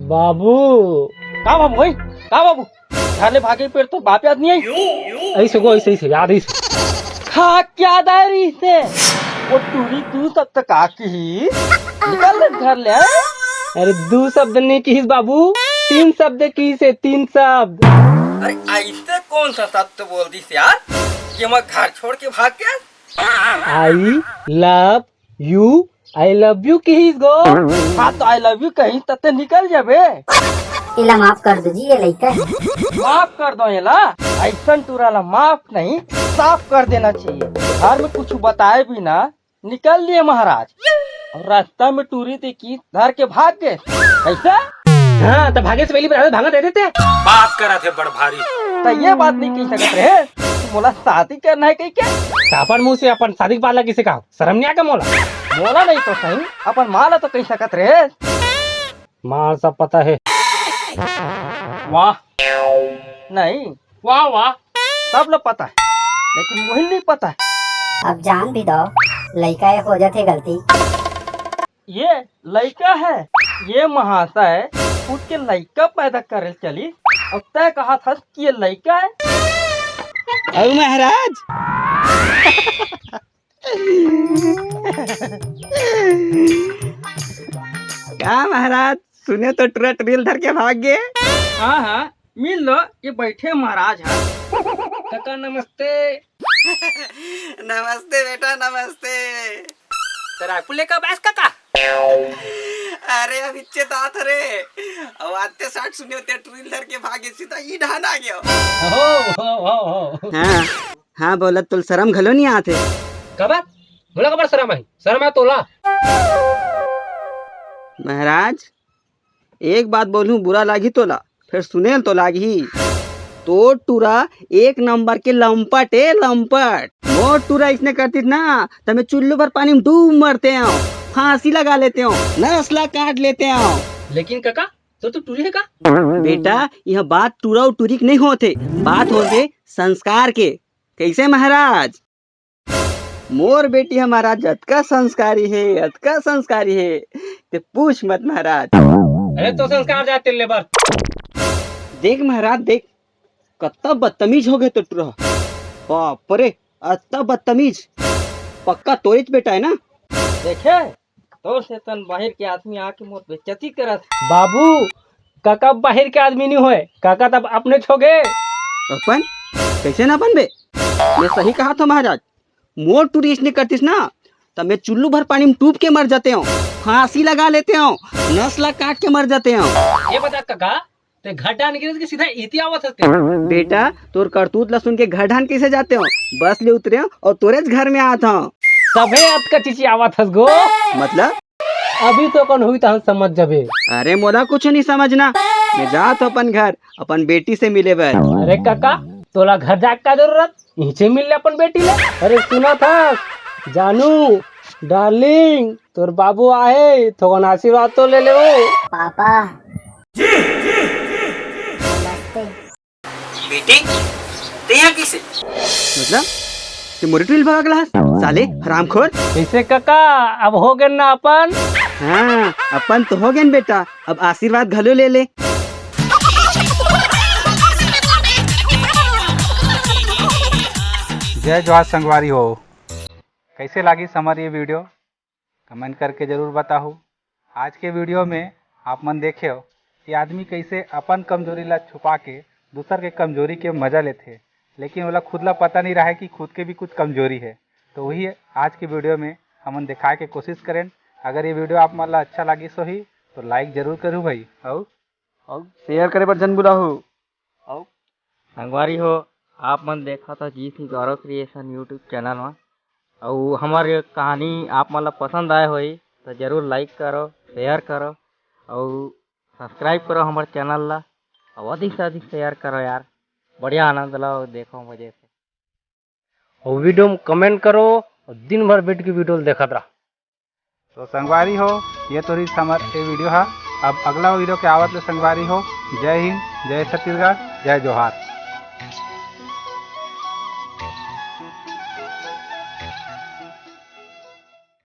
बाबू का बाबू भाई का बाबू घर ले भागे पेड़ तो बाप याद नहीं आई ऐसे को ऐसे याद है खा क्या दायरी से वो टूरी तू तब तक आके ही निकल ले घर ले आए? अरे 2 शब्द नहीं की बाबू 3 शब्द की से 3 शब्द। अरे ऐसे कौन सा शब्द बोल दी यार कि मैं घर छोड़ के भाग गया? आई लव यू की गो। हाँ तो आई लव यू कहीं तब तो निकल जाबे। इला माफ कर दो जी, ये लड़का माफ कर दो ये ला ऐसा टूराला माफ नहीं साफ कर देना चाहिए। घर में कुछ बताए भी ना निकल लिए महाराज और रास्ता में टूरी थी की धर के भाग गए कैसा? हाँ तो भागे से पहले भागा दे देते बात करा थे बड़ भारी। तो ये बात नहीं कह सकते रहे मोला शादी करना है कहीं क्या? अपन मुँह से अपन शादी वाला किसे कहा शर्म नहीं आका मोला मोला नहीं तो सही अपन माला तो कह सकत रहे। माल सब पता है। वाह नहीं वाह वाह सब लोग पता है लेकिन मुझे नहीं पता है। अब जान भी दो लड़का एक हो जाते गलती। ये लड़का है ये महाशय खुद के लड़का पैदा करे चली और तय कहा था कि ये लड़का है। और महाराज क्या महाराज सुने तो ट्रक रील धर के भाग गए। हाँ हाँ मिल लो ये बैठे महाराज है। काका नमस्ते। नमस्ते बेटा नमस्ते। रायपुर लेकर बैस काका। अरे अब इच्छे दात रे अब आते 60 सुने होते ट्रिल धर के भागे सीधा ई ढान आ गया। हाँ हाँ बोला तुल शर्म घलो नहीं आते कबर बोला कबर शर्म है तोला। महाराज एक बात बोलूं बुरा लागी तोला फिर सुने तो लागी तो टूरा 1 नंबर के लंपट है लंपट। मोर टूरा इसने करती ना तो मैं चुल्लू भर पानी में डूब मरते हो फांसी लगा लेते हो नस्ला काट लेते हो। लेकिन काका तो टूरी है का? बेटा यह बात टूरा और टूरिक नहीं होते बात होते संस्कार के। कैसे महाराज मोर बेटी हमारा जतका संस्कारी है ते पूछ मत महाराज। अरे तो संस्कार जाते लेबर। देख महाराज देख कत्ता बदतमीज हो गए तो टूरा बाप रे अत्ता बदतमीज पक्का तोरिच बेटा है ना। देखे तो से तन बाहर के आदमी आके मोर बेइज्जती करत। बाबू काका बाहर के आदमी नहीं होए काका तब अपने छोगे अपन कैसे ना अपन बे ये सही कहा था महाराज। मोर टूरिस्ट ने करतीस ना तब मैं चुल्लू भर पानी में डूब के मर जाते हो फांसी लगा लेते हो नस्ला काट के मर जाते हो। ये बता काका ते घाटा निकले के सीधा इति आवत हते। बेटा तोर करतूत लसुन के घर ढान कैसे जाते हो बस ले उतरे हो और तोरे घर में आता हूँ। सभे अत का चीची आवत हस गो मतलब अभी तो कौन हुई तो समझ जबे। अरे मोला कुछ नहीं समझना मैं जात अपन घर अपन बेटी से मिले बर। अरे काका तोला घर जाके का जरूरत नीचे मिल ले अपन बेटी ले। अरे सुना था जानू डार्लिंग तोर बाबू आए तो आशीर्वाद तो ले ले वो। पापा बेटी ते यहाँ किसे मतलब ते मोरे टुल भाग गला साले हरामखोर। कैसे काका अब हो गए ना अपन। हाँ अपन तो हो गए न बेटा अब आशीर्वाद घलो ले ले। जय जवाहर संगवारी हो। कैसे लगी समर ये वीडियो कमेंट करके ज़रूर बताओ। आज के वीडियो में आप मन देखे हो कि आदमी कैसे अपन कमजोरी ला छुपा के दूसर के कमजोरी के मजा लेते लेकिन वाला खुद ला पता नहीं रहा है कि खुद के भी कुछ कमजोरी है। तो वही आज की वीडियो में हम दिखाए के कोशिश करें। अगर ये वीडियो आप मन ला अच्छा लगी सो ही तो लाइक जरूर करूँ भाई और शेयर करे पर जन बुलाओ। और संगवारी हो आप मन देखा था जी थी गौरव क्रिएशन यूट्यूब चैनल में और हमारी कहानी आप मतलब पसंद आए हुई तो जरूर लाइक करो शेयर करो और सब्सक्राइब करो हमारे चैनल ला और अधिक से अधिक शेयर करो यार बढ़िया आनंद लो देखो मजे से। और वीडियो में कमेंट करो और दिन भर बैठ के वीडियो देखत रहा। तो संगवारी हो ये तो रही समर ये वीडियो है। अब अगला वीडियो के आवत ले संगवारी हो। जय हिंद जय छत्तीसगढ़ जय जोहार।